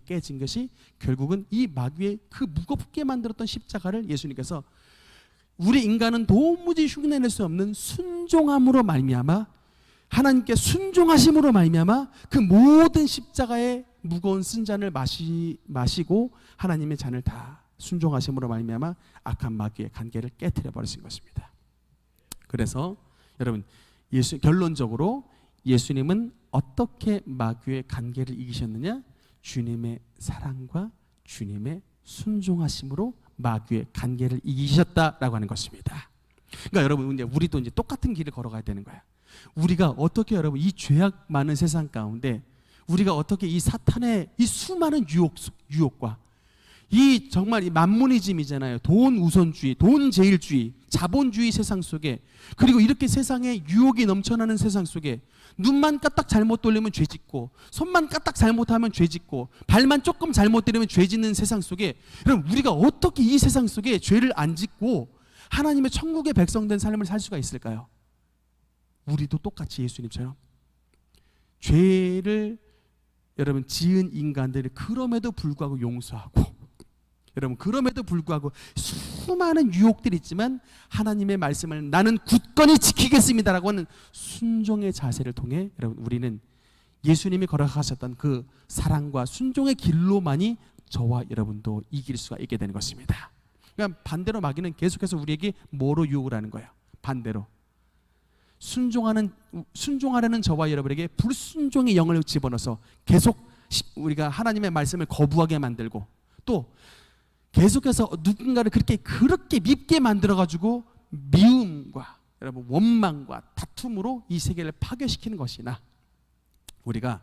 깨진 것이, 결국은 이 마귀의 그 무겁게 만들었던 십자가를 예수님께서 우리 인간은 도무지 흉내낼 수 없는 순종함으로 말미암아, 하나님께 순종하심으로 말미암아 그 모든 십자가의 무거운 쓴 잔을 마시고 하나님의 잔을 다 순종하심으로 말미암아 악한 마귀의 관계를 깨트려 버리신 것입니다. 그래서 여러분, 결론적으로 예수님은 어떻게 마귀의 관계를 이기셨느냐? 주님의 사랑과 주님의 순종하심으로 마귀의 관계를 이기셨다라고 하는 것입니다. 그러니까 여러분, 이제 우리도 이제 똑같은 길을 걸어가야 되는 거예요. 우리가 어떻게, 여러분, 이 죄악 많은 세상 가운데 우리가 어떻게 이 사탄의 이 수많은 유혹과 이 정말 이 만모니즘이잖아요. 돈 우선주의, 돈 제일주의, 자본주의 세상 속에, 그리고 이렇게 세상에 유혹이 넘쳐나는 세상 속에 눈만 까딱 잘못 돌리면 죄 짓고, 손만 까딱 잘못하면 죄 짓고, 발만 조금 잘못 들이면 죄 짓는 세상 속에, 여러분, 우리가 어떻게 이 세상 속에 죄를 안 짓고 하나님의 천국의 백성된 삶을 살 수가 있을까요? 우리도 똑같이 예수님처럼 죄를 여러분 지은 인간들을 그럼에도 불구하고 용서하고, 여러분, 그럼에도 불구하고 수많은 유혹들이 있지만 하나님의 말씀을 나는 굳건히 지키겠습니다라고 하는 순종의 자세를 통해, 여러분, 우리는 예수님이 걸어가셨던 그 사랑과 순종의 길로만이 저와 여러분도 이길 수가 있게 되는 것입니다. 그러니까 반대로 마귀는 계속해서 우리에게 뭐로 유혹을 하는 거예요? 반대로 순종하려는 저와 여러분에게 불순종의 영을 집어넣어서 계속 우리가 하나님의 말씀을 거부하게 만들고, 또 계속해서 누군가를 그렇게 밉게 만들어가지고 미움과 여러분 원망과 다툼으로 이 세계를 파괴시키는 것이나, 우리가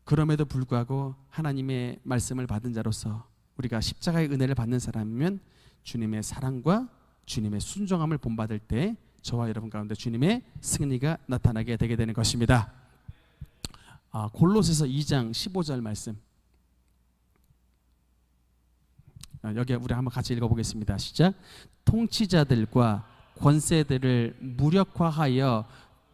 그럼에도 불구하고 하나님의 말씀을 받은 자로서 우리가 십자가의 은혜를 받는 사람이면 주님의 사랑과 주님의 순종함을 본받을 때 저와 여러분 가운데 주님의 승리가 나타나게 되게 되는 것입니다. 골로새서 2장 15절 말씀, 여기 우리 한번 같이 읽어보겠습니다. 시작. 통치자들과 권세들을 무력화하여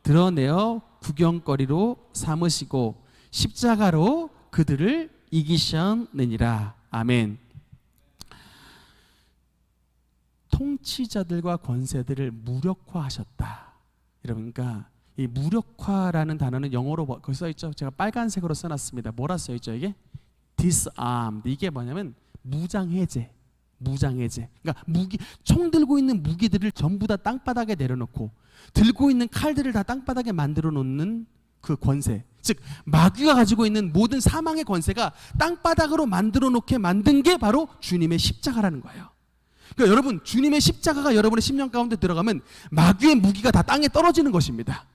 드러내어 구경거리로 삼으시고 십자가로 그들을 이기셨느니라. 아멘. 통치자들과 권세들을 무력화하셨다. 여러분, 그러니까 이 무력화라는 단어는 영어로 거기 써 있죠. 제가 빨간색으로 써놨습니다. 뭐라 써 있죠? 이게 disarmed. 이게 뭐냐면 무장해제. 무장해제. 그러니까 총 들고 있는 무기들을 전부 다 땅바닥에 내려놓고 들고 있는 칼들을 다 땅바닥에 만들어 놓는 그 권세. 즉 마귀가 가지고 있는 모든 사망의 권세가 땅바닥으로 만들어 놓게 만든 게 바로 주님의 십자가라는 거예요. 그러니까 여러분, 주님의 십자가가 여러분의 심령 가운데 들어가면 마귀의 무기가 다 땅에 떨어지는 것입니다.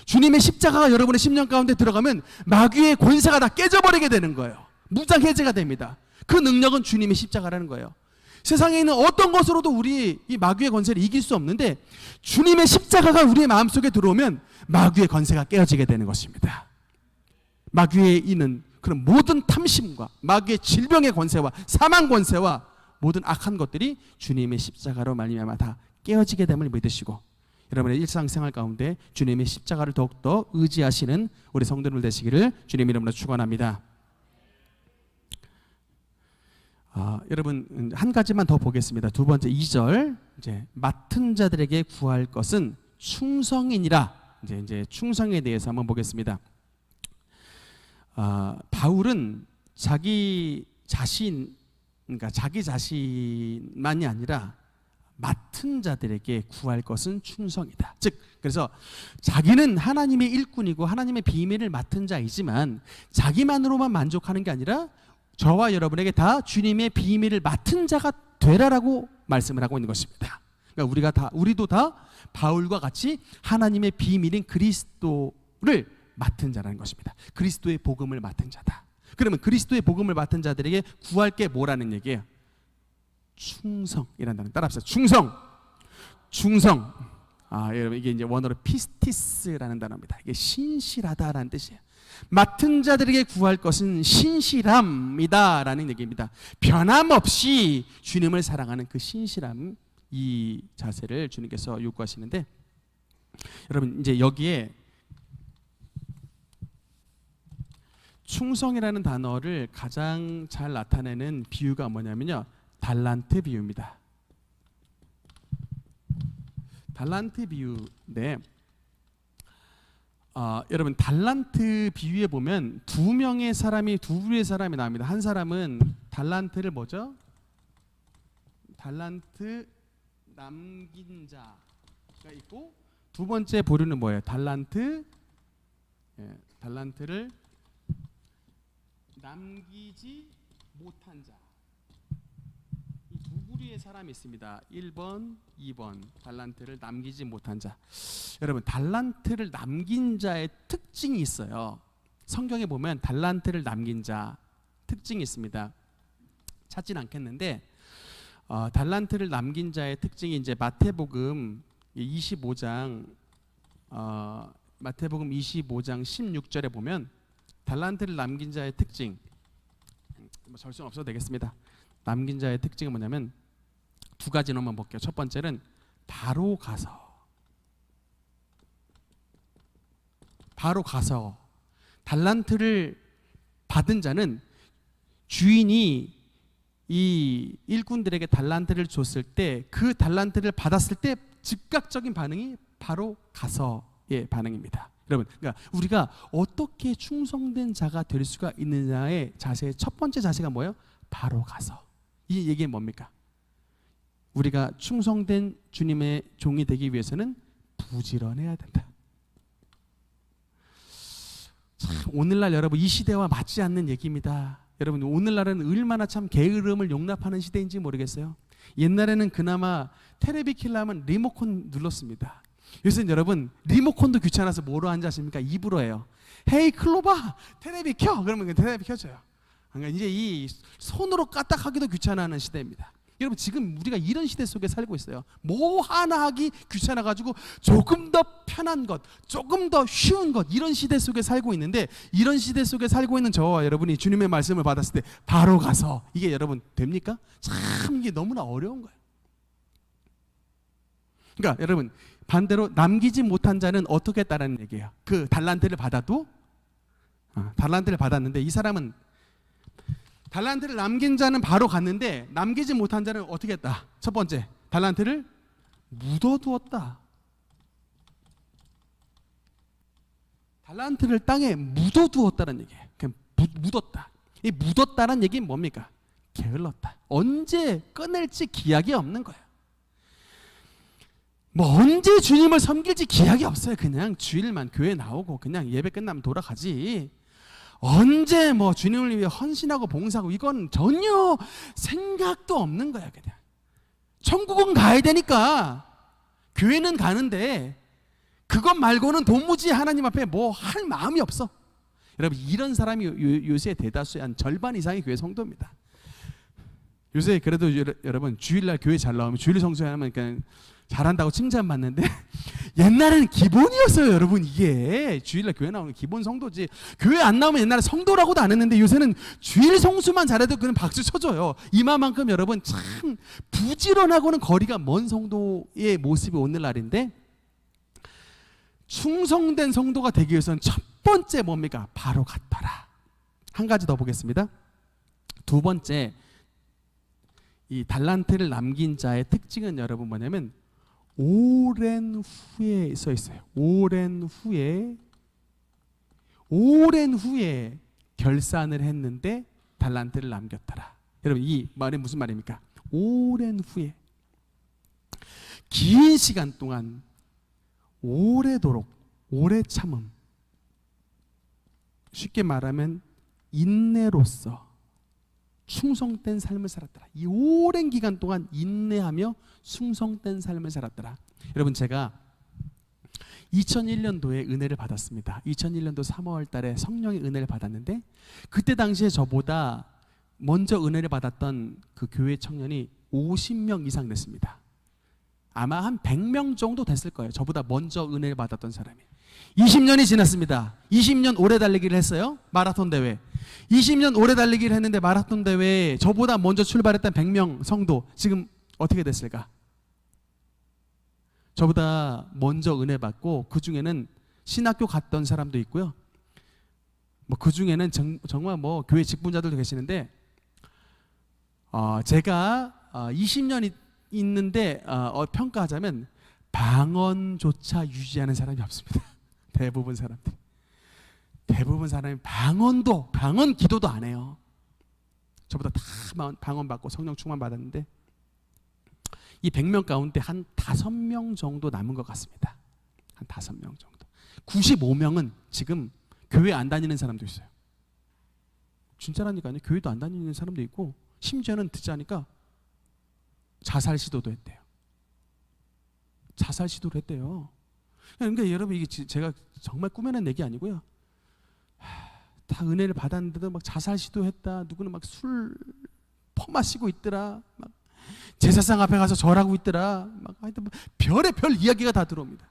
주님의 십자가가 여러분의 심령 가운데 들어가면 마귀의 권세가 다 깨져버리게 되는 거예요. 무장해제가 됩니다. 그 능력은 주님의 십자가라는 거예요. 세상에 있는 어떤 것으로도 우리 이 마귀의 권세를 이길 수 없는데 주님의 십자가가 우리의 마음속에 들어오면 마귀의 권세가 깨어지게 되는 것입니다. 마귀의 이는 그런 모든 탐심과 마귀의 질병의 권세와 사망 권세와 모든 악한 것들이 주님의 십자가로 말미암아 다 깨어지게 됨을 믿으시고 여러분의 일상생활 가운데 주님의 십자가를 더욱더 의지하시는 우리 성도들 되시기를 주님 이름으로 축원합니다. 여러분 한 가지만 더 보겠습니다. 두 번째 2절, 이제 맡은 자들에게 구할 것은 충성이니라. 이제 충성에 대해서 한번 보겠습니다. 바울은 자기 자신만이 아니라 맡은 자들에게 구할 것은 충성이다. 즉 그래서 자기는 하나님의 일꾼이고 하나님의 비밀을 맡은 자이지만 자기만으로만 만족하는 게 아니라 저와 여러분에게 다 주님의 비밀을 맡은 자가 되라라고 말씀을 하고 있는 것입니다. 그러니까 우리도 다 바울과 같이 하나님의 비밀인 그리스도를 맡은 자라는 것입니다. 그리스도의 복음을 맡은 자다. 그러면 그리스도의 복음을 맡은 자들에게 구할 게 뭐라는 얘기예요? 충성이라는 단어 따라합시다. 충성. 여러분 이게 이제 원어로 피스티스라는 단어입니다. 이게 신실하다라는 뜻이에요. 맡은 자들에게 구할 것은 신실함이다라는 얘기입니다. 변함없이 주님을 사랑하는 그 신실함, 이 자세를 주님께서 요구하시는데 여러분 이제 여기에 충성이라는 단어를 가장 잘 나타내는 비유가 뭐냐면요, 달란트 비유입니다. 달란트 비유인데 여러분 달란트 비유에 보면 두 부류의 사람이 나옵니다. 한 사람은 달란트를 뭐죠? 달란트 남긴 자가 있고 두 번째 부류는 뭐예요? 달란트를 남기지 못한 자. 이 두 부류의 사람이 있습니다. 1번, 2번. 달란트를 남기지 못한 자. 여러분 달란트를 남긴 자의 특징이 있어요. 성경에 보면 달란트를 남긴 자 특징이 있습니다. 찾진 않겠는데 달란트를 남긴 자의 특징이 이제 마태복음 25장 16절에 보면 달란트를 남긴 자의 특징, 절 수는 없어도 되겠습니다. 남긴 자의 특징은 뭐냐면 두 가지로만 볼게요. 첫 번째는 바로 가서 달란트를 받은 자는 주인이 이 일꾼들에게 달란트를 줬을 때 그 달란트를 받았을 때 즉각적인 반응이 바로 가서의 반응입니다. 여러분, 그러니까 우리가 어떻게 충성된 자가 될 수가 있느냐의 자세의 첫 번째 자세가 뭐예요? 바로 가서. 이 얘기는 뭡니까? 우리가 충성된 주님의 종이 되기 위해서는 부지런해야 된다. 참, 오늘날 여러분 이 시대와 맞지 않는 얘기입니다. 여러분 오늘날은 얼마나 참 게으름을 용납하는 시대인지 모르겠어요. 옛날에는 그나마 테레비 킬라면 리모컨 눌렀습니다. 요새는 여러분 리모컨도 귀찮아서 뭐로 앉으십니까? 입으로 해요. 헤이 클로바 테레비 켜! 그러면 테레비 켜져요. 그러니까 이제 이 손으로 까딱하기도 귀찮아하는 시대입니다. 여러분 지금 우리가 이런 시대 속에 살고 있어요. 뭐 하나 하기 귀찮아가지고 조금 더 편한 것, 조금 더 쉬운 것, 이런 시대 속에 살고 있는데 이런 시대 속에 살고 있는 저와 여러분이 주님의 말씀을 받았을 때 바로 가서 이게 여러분 됩니까? 참 이게 너무나 어려운 거예요. 그러니까 여러분 반대로 남기지 못한 자는 어떻게 했다라는 얘기예요. 그 달란트를 받아도 달란트를 받았는데 이 사람은 달란트를 남긴 자는 바로 갔는데 남기지 못한 자는 어떻게 했다? 첫 번째, 달란트를 묻어두었다. 달란트를 땅에 묻어두었다는 얘기예요. 그냥 묻었다. 이 묻었다는 얘기는 뭡니까? 게을렀다. 언제 꺼낼지 기약이 없는 거예요. 뭐 언제 주님을 섬길지 기약이 없어요. 그냥 주일만 교회 나오고 그냥 예배 끝나면 돌아가지. 언제 뭐 주님을 위해 헌신하고 봉사하고 이건 전혀 생각도 없는 거야. 그냥 천국은 가야 되니까 교회는 가는데 그것 말고는 도무지 하나님 앞에 뭐 할 마음이 없어. 여러분 이런 사람이 요새 대다수의 한 절반 이상의 교회 성도입니다. 요새 그래도 여러분 주일날 교회 잘 나오면 주일 성수하면 그냥 잘한다고 칭찬받는데 옛날에는 기본이었어요. 여러분 이게 주일날 교회 나오는 기본 성도지. 교회 안 나오면 옛날에 성도라고도 안 했는데 요새는 주일 성수만 잘해도 그냥 박수 쳐줘요. 이마만큼 여러분 참 부지런하고는 거리가 먼 성도의 모습이 오늘날인데 충성된 성도가 되기 위해서는 첫 번째 뭡니까? 바로 같더라. 한 가지 더 보겠습니다. 두 번째, 이 달란트를 남긴 자의 특징은 여러분 뭐냐면 오랜 후에 써 있어요. 오랜 후에 결산을 했는데 달란트를 남겼더라. 여러분 이 말이 무슨 말입니까? 오랜 후에 긴 시간 동안 오래도록 오래 참음, 쉽게 말하면 인내로서 충성된 삶을 살았더라. 이 오랜 기간 동안 인내하며 충성된 삶을 살았더라. 여러분 제가 2001년도에 은혜를 받았습니다. 2001년도 3월 달에 성령의 은혜를 받았는데 그때 당시에 저보다 먼저 은혜를 받았던 그 교회 청년이 50명 이상 됐습니다. 아마 한 100명 정도 됐을 거예요. 저보다 먼저 은혜를 받았던 사람이. 20년이 지났습니다. 20년 오래 달리기를 했어요. 마라톤 대회. 20년 오래 달리기를 했는데 마라톤 대회에 저보다 먼저 출발했던 100명 성도 지금 어떻게 됐을까? 저보다 먼저 은혜 받고 그 중에는 신학교 갔던 사람도 있고요. 뭐 그 중에는 정말 뭐 교회 직분자들도 계시는데 제가 20년이 있는데 평가하자면 방언조차 유지하는 사람이 없습니다. 대부분 사람이 방언 기도도 안 해요. 저보다 다 방언 받고 성령 충만 받았는데 이 100명 가운데 한 5명 정도 남은 것 같습니다. 한 5명 정도. 95명은 지금 교회 안 다니는 사람도 있어요. 진짜라니까요. 교회도 안 다니는 사람도 있고 심지어는 듣자니까 자살 시도도 했대요. 자살 시도를 했대요. 그러니까 여러분 이게 제가 정말 꾸며낸 얘기 아니고요. 다 은혜를 받았는데도 막 자살 시도했다. 누구는 막 술 퍼마시고 있더라. 막 제사상 앞에 가서 절하고 있더라. 막 하여튼 별의 별 이야기가 다 들어옵니다.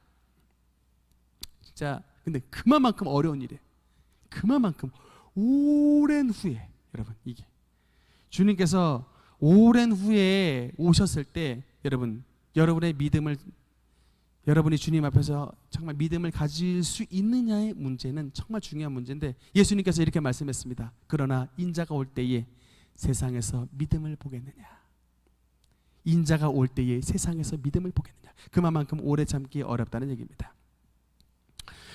진짜 근데 그만큼 어려운 일이에요. 그만큼 오랜 후에 여러분 이게 주님께서 오랜 후에 오셨을 때 여러분의 믿음을 여러분이 주님 앞에서 정말 믿음을 가질 수 있느냐의 문제는 정말 중요한 문제인데 예수님께서 이렇게 말씀했습니다. 그러나 인자가 올 때에 세상에서 믿음을 보겠느냐. 인자가 올 때에 세상에서 믿음을 보겠느냐. 그만큼 오래 참기 어렵다는 얘기입니다.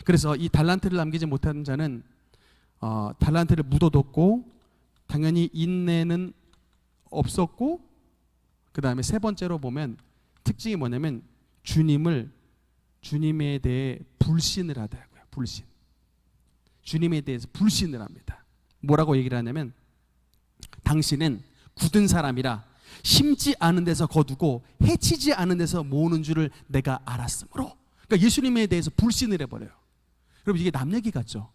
그래서 이 달란트를 남기지 못한 자는 달란트를 묻어뒀고 당연히 인내는 없었고 그 다음에 세 번째로 보면 특징이 뭐냐면 주님에 대해 불신을 하더라고요. 불신. 주님에 대해서 불신을 합니다. 뭐라고 얘기를 하냐면 당신은 굳은 사람이라 심지 않은 데서 거두고 해치지 않은 데서 모으는 줄을 내가 알았으므로. 그러니까 예수님에 대해서 불신을 해버려요. 여러분 이게 남 얘기 같죠?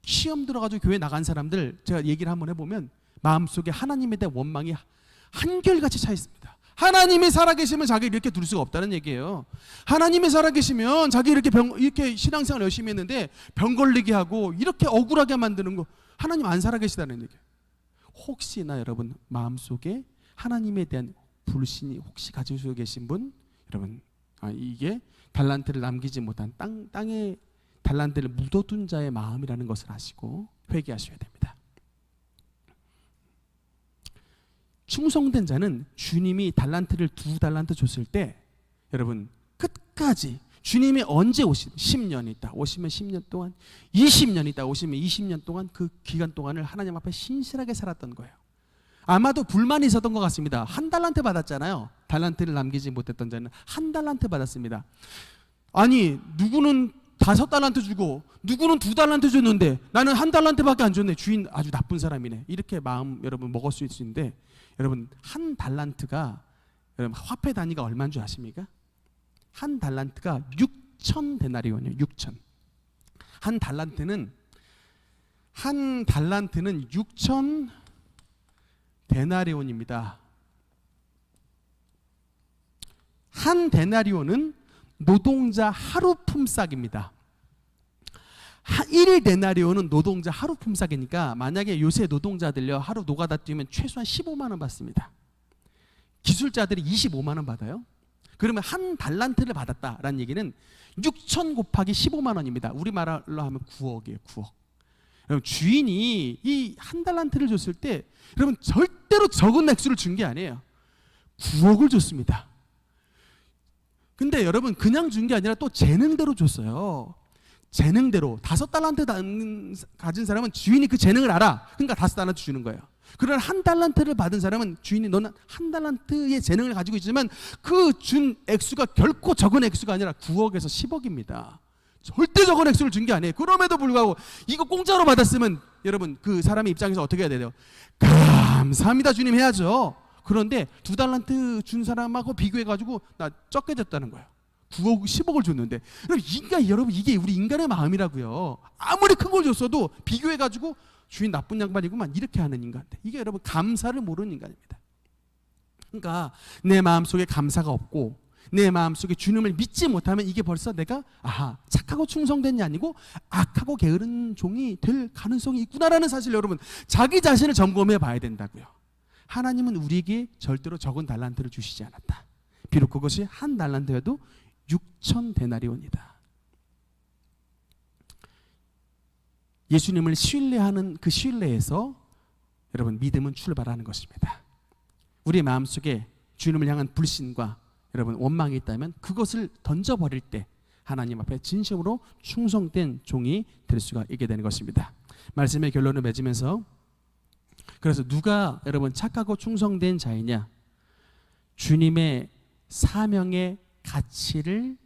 시험 들어가지고 교회 나간 사람들 제가 얘기를 한번 해보면 마음속에 하나님에 대한 원망이 한결같이 차 있습니다. 하나님이 살아계시면 자기를 이렇게 둘 수가 없다는 얘기예요. 하나님이 살아계시면 자기 이렇게 신앙생활 열심히 했는데 병 걸리게 하고 이렇게 억울하게 만드는 거 하나님 안 살아계시다는 얘기예요. 혹시나 여러분 마음속에 하나님에 대한 불신이 혹시 가지고 계신 분 여러분 이게 달란트를 남기지 못한 땅에 달란트를 묻어둔 자의 마음이라는 것을 아시고 회개하셔야 됩니다. 충성된 자는 주님이 달란트를 2달란트 줬을 때 여러분 끝까지 주님이 언제 오시면 10년 있다 오시면 10년 동안 20년 있다 오시면 20년 동안 그 기간 동안을 하나님 앞에 신실하게 살았던 거예요. 아마도 불만이 있었던 것 같습니다. 1달란트 받았잖아요. 달란트를 남기지 못했던 자는 1달란트 받았습니다. 아니 누구는 5달란트 주고 누구는 2달란트 줬는데 나는 1달란트밖에 안 줬네. 주인 아주 나쁜 사람이네. 이렇게 마음 여러분 먹을 수 있는데 여러분 1달란트가 여러분 화폐 단위가 얼마인 줄 아십니까? 1달란트가 6,000데나리온이에요. 6,000. 한 달란트는 6,000데나리온입니다. 한 데나리온은 노동자 하루 품삯입니다. 1데나리온은 노동자 하루 품삯이니까 만약에 요새 노동자들요 하루 노가다 뛰면 최소한 15만 원 받습니다. 기술자들이 25만 원 받아요. 그러면 1달란트를 받았다라는 얘기는 6,000 곱하기 15만 원입니다. 우리말로 하면 9억이에요. 9억. 여러분 주인이 이 1달란트를 줬을 때 여러분 절대로 적은 액수를 준 게 아니에요. 9억을 줬습니다. 근데 여러분 그냥 준 게 아니라 또 재능대로 줬어요. 재능대로 5달란트 가진 사람은 주인이 그 재능을 알아. 그러니까 5달란트 주는 거예요. 그러나 1달란트를 받은 사람은 주인이 너는 1달란트의 재능을 가지고 있지만 그 준 액수가 결코 적은 액수가 아니라 9억에서 10억입니다. 절대 적은 액수를 준 게 아니에요. 그럼에도 불구하고 이거 공짜로 받았으면 여러분 그 사람의 입장에서 어떻게 해야 돼요? 감사합니다 주님 해야죠. 그런데 2달란트 준 사람하고 비교해가지고 나 적게 줬다는 거예요. 9억, 10억을 줬는데 여러분 이게 우리 인간의 마음이라고요. 아무리 큰 걸 줬어도 비교해가지고 주인 나쁜 양반이구만 이렇게 하는 인간들. 이게 여러분 감사를 모르는 인간입니다. 그러니까 내 마음속에 감사가 없고 내 마음속에 주님을 믿지 못하면 이게 벌써 내가 착하고 충성된 게 아니고 악하고 게으른 종이 될 가능성이 있구나라는 사실 여러분 자기 자신을 점검해 봐야 된다고요. 하나님은 우리에게 절대로 적은 달란트를 주시지 않았다. 비록 그것이 1달란트여도 6,000데나리온이다. 예수님을 신뢰하는 그 신뢰에서 여러분 믿음은 출발하는 것입니다. 우리의 마음속에 주님을 향한 불신과 여러분 원망이 있다면 그것을 던져버릴 때 하나님 앞에 진심으로 충성된 종이 될 수가 있게 되는 것입니다. 말씀의 결론을 맺으면서 그래서 누가 여러분 착하고 충성된 자이냐? 주님의 사명의 가치를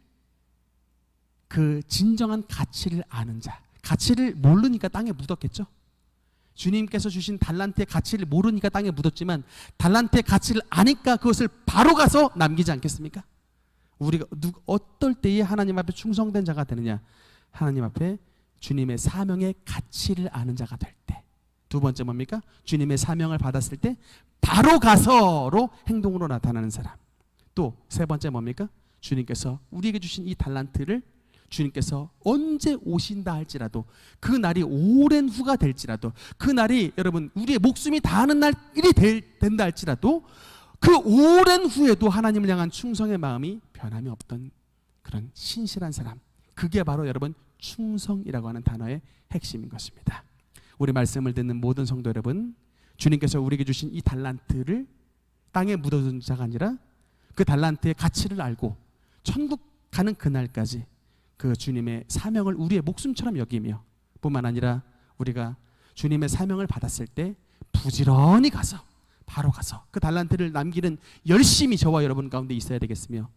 그 진정한 가치를 아는 자. 가치를 모르니까 땅에 묻었겠죠. 주님께서 주신 달란트의 가치를 모르니까 땅에 묻었지만 달란트의 가치를 아니까 그것을 바로 가서 남기지 않겠습니까? 우리가 어떨 때에 하나님 앞에 충성된 자가 되느냐? 하나님 앞에 주님의 사명의 가치를 아는 자가 될 때. 두 번째 뭡니까? 주님의 사명을 받았을 때 바로 가서로 행동으로 나타나는 사람. 또 세 번째 뭡니까? 주님께서 우리에게 주신 이 달란트를 주님께서 언제 오신다 할지라도 그 날이 오랜 후가 될지라도 그 날이 여러분 우리의 목숨이 다하는 날이 된다 할지라도 그 오랜 후에도 하나님을 향한 충성의 마음이 변함이 없던 그런 신실한 사람, 그게 바로 여러분 충성이라고 하는 단어의 핵심인 것입니다. 우리 말씀을 듣는 모든 성도 여러분, 주님께서 우리에게 주신 이 달란트를 땅에 묻어둔 자가 아니라 그 달란트의 가치를 알고 천국 가는 그날까지 그 주님의 사명을 우리의 목숨처럼 여기며 뿐만 아니라 우리가 주님의 사명을 받았을 때 부지런히 가서 바로 가서 그 달란트를 남기는 열심히 저와 여러분 가운데 있어야 되겠으며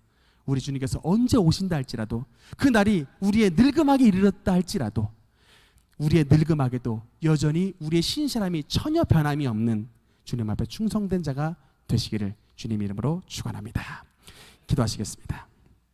우리 주님께서 언제 오신다 할지라도 그 날이 우리의 늙음하게 이르렀다 할지라도 우리의 늙음하게도 여전히 우리의 신실함이 전혀 변함이 없는 주님 앞에 충성된 자가 되시기를 주님 이름으로 축원합니다. 기도하시겠습니다.